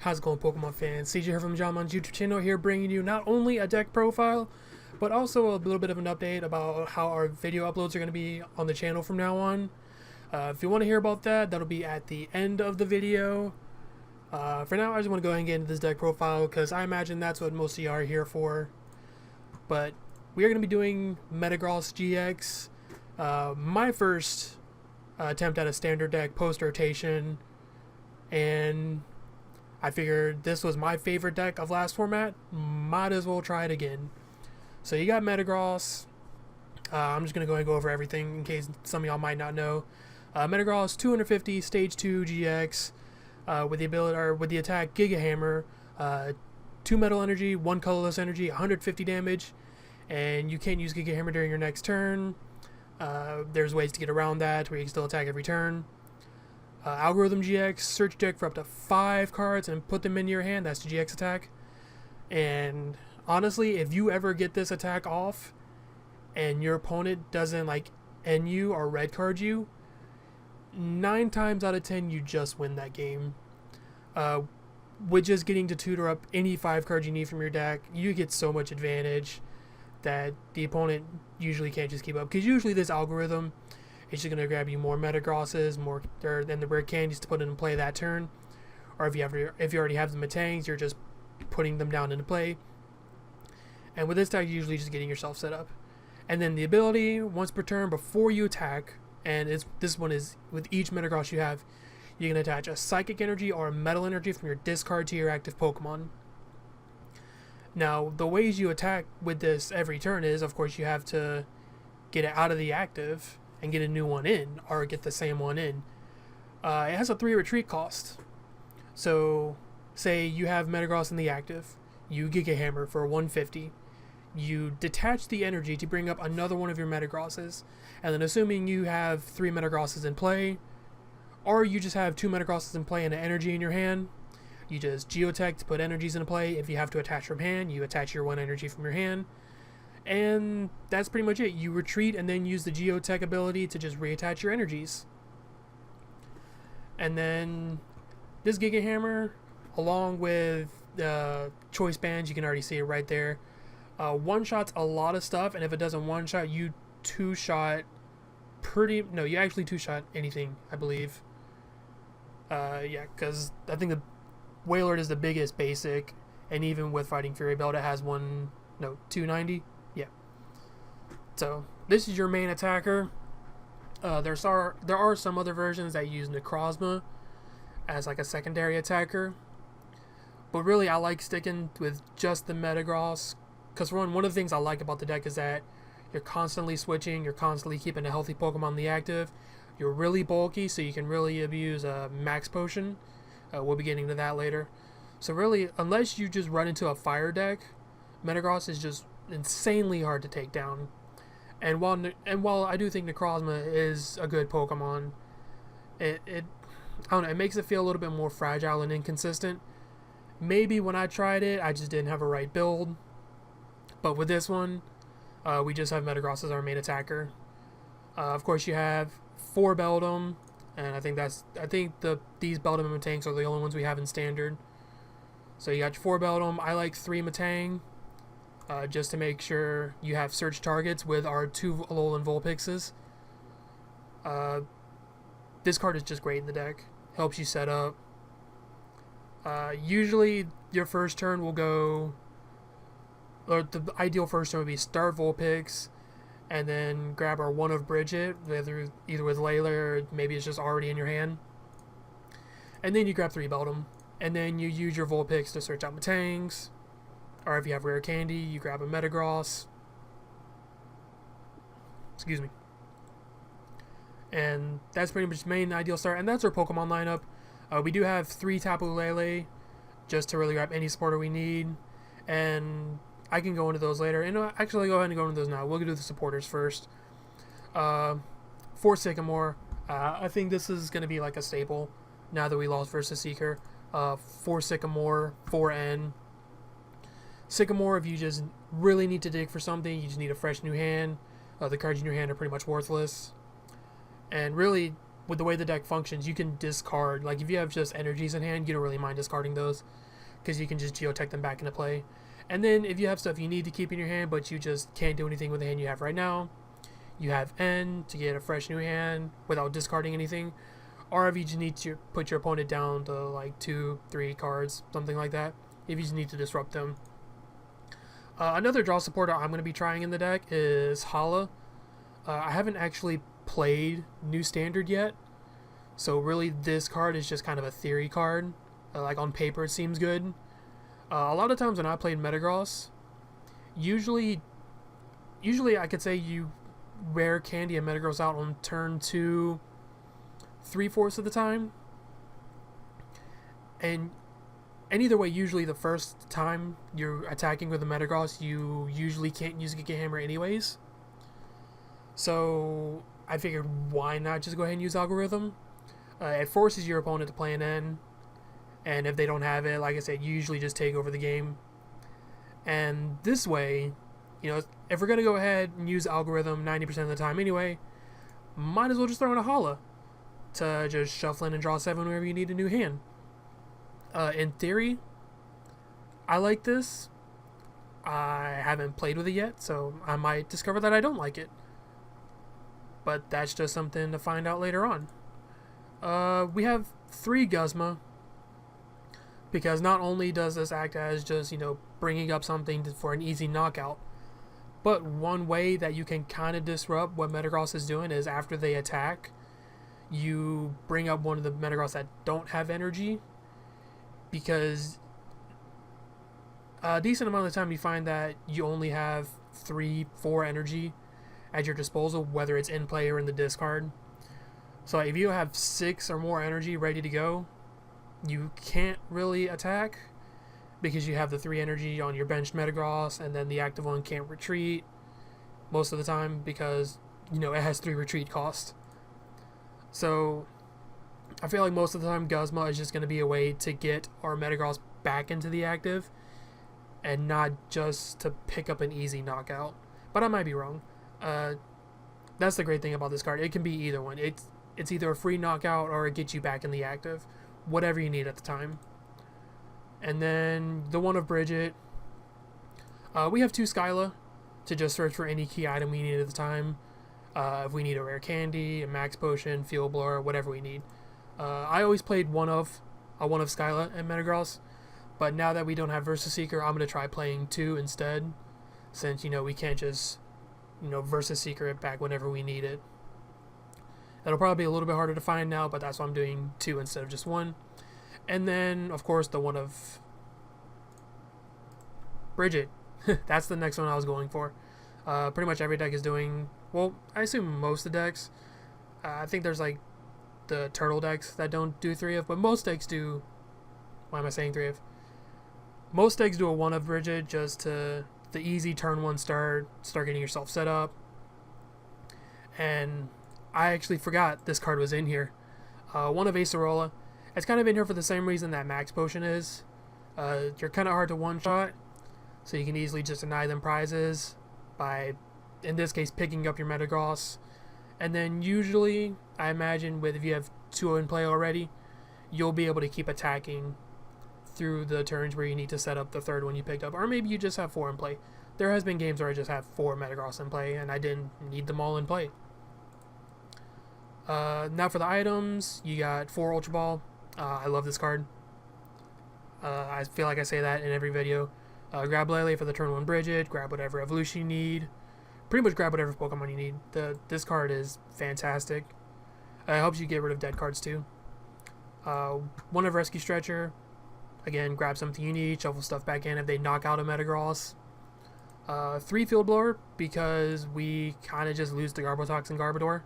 How's it going, Pokemon fans? CJ here from JollyMonz YouTube channel here, bringing you not only a deck profile, but also a little bit of an update about how our video uploads are going to be on the channel from now on. If you want to hear about that, that'll be at the end of the video. For now, I just want to go ahead and get into this deck profile because I imagine that's what most of you are here for. But we are going to be doing Metagross-GX. My first attempt at a standard deck post-rotation, and I figured this was my favorite deck of last format. Might as well try it again. So you got Metagross. I'm just going to go ahead and go over everything in case some of y'all might not know. Metagross 250 Stage 2 GX with the ability, or with the attack Giga Hammer, 2 metal energy, 1 colorless energy, 150 damage, and you can't use Giga Hammer during your next turn. There's ways to get around that where you can still attack every turn. Algorithm-GX, search deck for up to 5 cards and put them in your hand. That's the GX attack. And honestly, if you ever get this attack off and your opponent doesn't like end you or red card you, 9 times out of 10 you just win that game. With just getting to tutor up any 5 cards you need from your deck, you get so much advantage that the opponent usually can't just keep up. Because usually this algorithm, it's just going to grab you more Metagrosses, more than the rare candies to put into play that turn. Or if you already have the Metangs, you're just putting them down into play. And with this deck, you're usually just getting yourself set up. And then the ability, once per turn before you attack, and this one is with each Metagross you have, you can attach a Psychic Energy or a Metal Energy from your discard to your active Pokemon. Now, the ways you attack with this every turn is, of course, you have to get it out of the active and get a new one in, or get the same one in. It has a 3 retreat cost. So, say you have Metagross in the active, you Giga Hammer for 150, you detach the energy to bring up another one of your Metagrosses, and then assuming you have 3 Metagrosses in play, or you just have 2 Metagrosses in play and an energy in your hand, you just Geotech to put energies into play. If you have to attach from hand, you attach your 1 energy from your hand. And that's pretty much it. You retreat and then use the Geotech ability to just reattach your energies. And then this Giga Hammer, along with the choice bands, you can already see it right there. One-shots a lot of stuff, and if it doesn't one-shot, you two-shot no, you actually two-shot anything, I believe. Yeah, because I think the Wailord is the biggest basic, and even with Fighting Fury Belt, it has 290. Yeah. So this is your main attacker. There are some other versions that use Necrozma as like a secondary attacker, but really I like sticking with just the Metagross, because for one of the things I like about the deck is that you're constantly switching, you're constantly keeping a healthy Pokemon in the active, you're really bulky, so you can really abuse a Max Potion. We'll be getting to that later. So really, unless you just run into a fire deck, Metagross is just insanely hard to take down. And while I do think Necrozma is a good Pokemon, I don't know, it makes it feel a little bit more fragile and inconsistent. Maybe when I tried it, I just didn't have a right build. But with this one, we just have Metagross as our main attacker. Of course, you have 4 Beldum, and I think these Beldum and Metangs are the only ones we have in standard. So you got your 4 Beldum. I like 3 Metang, just to make sure you have search targets with our 2 Alolan Vulpixes. This card is just great in the deck. Helps you set up. Usually your first turn will go, or the ideal first turn would be start Vulpix, and then grab our one of Bridget, either with Layla or maybe it's just already in your hand. And then you grab 3 Beldum. And then you use your Vulpix to search out Metangs. Or if you have rare candy, you grab a Metagross. Excuse me. And that's pretty much the main ideal start. And that's our Pokemon lineup. We do have 3 Tapu Lele, just to really grab any supporter we need. And I can go into those later. And actually, go ahead and go into those now. We'll do the supporters first. For Sycamore, I think this is going to be like a staple now that we lost versus Seeker. For Sycamore, 4N. Sycamore, if you just really need to dig for something, you just need a fresh new hand. The cards in your hand are pretty much worthless. And really, with the way the deck functions, you can discard, like if you have just energies in hand, you don't really mind discarding those because you can just geotech them back into play. And then if you have stuff you need to keep in your hand but you just can't do anything with the hand you have right now, you have N to get a fresh new hand without discarding anything. Or if you just need to put your opponent down to like 2-3 cards, something like that, if you just need to disrupt them. Another draw supporter I'm going to be trying in the deck is Hala. I haven't actually played New Standard yet, so really this card is just kind of a theory card. Like on paper it seems good. A lot of times when I played Metagross, usually I could say you rare candy a Metagross out on turn 2 3/4 of the time, and either way, usually the first time you're attacking with a Metagross, you usually can't use Giga Hammer anyways. So I figured, why not just go ahead and use Algorithm? It forces your opponent to play an N, and if they don't have it, like I said, you usually just take over the game. And this way, you know, if we're going to go ahead and use Algorithm 90% of the time anyway, might as well just throw in a Hala to just shuffle in and draw 7 whenever you need a new hand. In theory, I like this. I haven't played with it yet, so I might discover that I don't like it. But that's just something to find out later on. We have 3 Guzma, because not only does this act as just, you know, bringing up something for an easy knockout, but one way that you can kind of disrupt what Metagross is doing is after they attack, you bring up one of the Metagross that don't have energy, because a decent amount of the time you find that you only have 3-4 energy at your disposal, whether it's in play or in the discard. So if you have 6 or more energy ready to go, you can't really attack because you have the 3 energy on your benched Metagross, and then the active one can't retreat most of the time because, you know, it has 3 retreat cost. So I feel like most of the time Guzma is just going to be a way to get our Metagross back into the active and not just to pick up an easy knockout. But I might be wrong. That's the great thing about this card. It can be either one. It's either a free knockout or it gets you back in the active. Whatever you need at the time. And then the one of Bridget. We have 2 Skyla to just search for any key item we need at the time. If we need a rare candy, a max potion, field blower, whatever we need. I always played one of Skyla and Metagross, but now that we don't have Versus Seeker, I'm going to try playing 2 instead, since, you know, we can't just, you know, Versus Seeker it back whenever we need it. It'll probably be a little bit harder to find now, but that's why I'm doing 2 instead of just 1. And then, of course, the one of Bridget. That's the next one I was going for. Pretty much every deck is doing, well, I assume most of the decks. I think there's like the turtle decks that don't do 3 of, but most decks do. Why am I saying 3 of? Most decks do a 1 of Bridget, just to the easy turn 1 start getting yourself set up. And I actually forgot this card was in here. 1 of Acerola. It's kind of in here for the same reason that Max Potion is. You're kind of hard to one-shot, so you can easily just deny them prizes by, in this case, picking up your Metagross. And then usually, I imagine, if you have 2 in play already, you'll be able to keep attacking through the turns where you need to set up the 3rd one you picked up. Or maybe you just have 4 in play. There has been games where I just have 4 Metagross in play, and I didn't need them all in play. Now for the items, you got 4 Ultra Ball. I love this card. I feel like I say that in every video. Grab Lele for the turn 1 Bridget. Grab whatever evolution you need. Pretty much grab whatever Pokemon you need. This card is fantastic. It helps you get rid of dead cards too. 1 of Rescue Stretcher. Again, grab something you need. Shuffle stuff back in if they knock out a Metagross. 3 Field Blower, because we kind of just lose the Garbotox and Garbodor.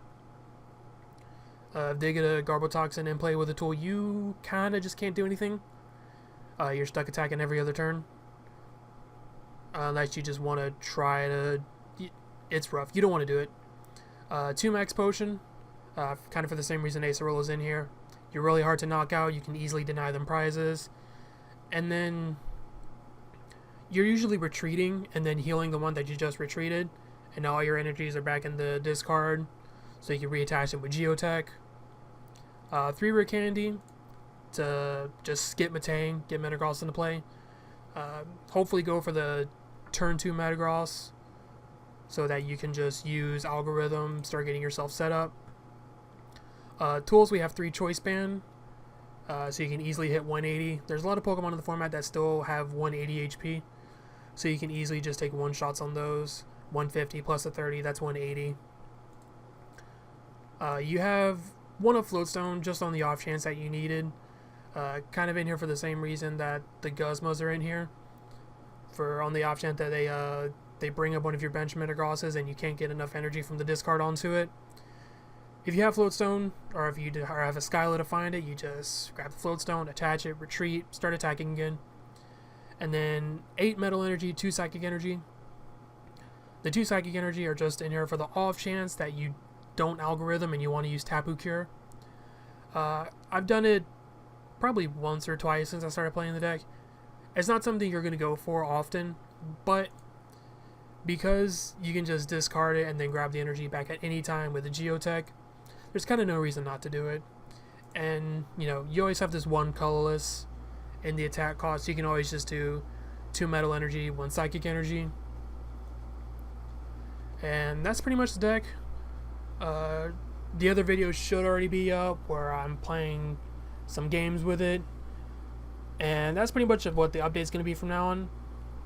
If they get a Garbotoxin and play with a tool, you kind of just can't do anything. You're stuck attacking every other turn. Unless you just want to try to... It's rough. You don't want to do it. 2 Max Potion. Kind of for the same reason Acerola's in here. You're really hard to knock out. You can easily deny them prizes. And then... You're usually retreating and then healing the one that you just retreated. And all your energies are back in the discard. So you can reattach it with Geotech. 3 rare candy to just skip Metang, get Metagross into play. Hopefully go for the turn 2 Metagross so that you can just use Algorithm, start getting yourself set up. Tools, we have 3 Choice Band, so you can easily hit 180. There's a lot of Pokemon in the format that still have 180 HP, so you can easily just take one shots on those. 150 plus a 30, that's 180. You have 1 of Floatstone just on the off chance that you needed. Kind of in here for the same reason that the Guzmas are in here. For on the off chance that they bring up one of your bench Metagrosses and you can't get enough energy from the discard onto it. If you have Floatstone, or if you have a Skyla to find it, you just grab the Floatstone, attach it, retreat, start attacking again. And then 8 Metal Energy, 2 Psychic Energy. The 2 Psychic Energy are just in here for the off chance that you don't Algorithm and you want to use Tapu Cure. I've done it probably once or twice since I started playing the deck. It's not something you're going to go for often, but because you can just discard it and then grab the energy back at any time with a Geotech, there's kind of no reason not to do it. And, you know, you always have this 1 colorless in the attack cost. You can always just do 2 Metal Energy, 1 Psychic Energy. And that's pretty much the deck. The other videos should already be up where I'm playing some games with it. And that's pretty much what the update's going to be from now on.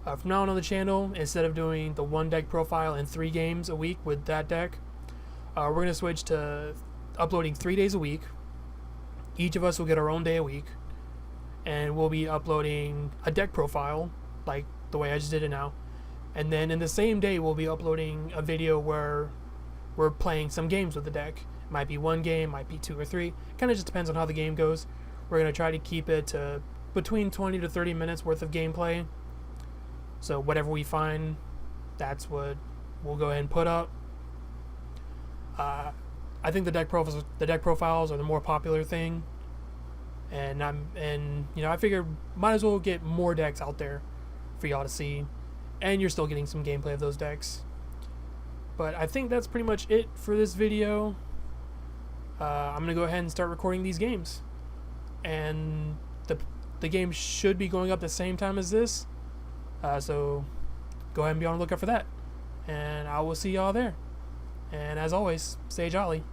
From now on the channel, instead of doing the 1 deck profile and 3 games a week with that deck, we're going to switch to uploading 3 days a week. Each of us will get our own day a week. And we'll be uploading a deck profile, like the way I just did it now. And then in the same day, we'll be uploading a video where we're playing some games with the deck. It might be 1 game, might be 2 or 3. Kind of just depends on how the game goes. We're going to try to keep it to between 20 to 30 minutes worth of gameplay. So whatever we find, that's what we'll go ahead and put up. I think the deck profiles are the more popular thing, and you know, I figured might as well get more decks out there for y'all to see, and you're still getting some gameplay of those decks. But I think that's pretty much it for this video. I'm gonna go ahead and start recording these games, and the game should be going up the same time as this. So go ahead and be on the lookout for that. And I will see y'all there. And as always, stay jolly.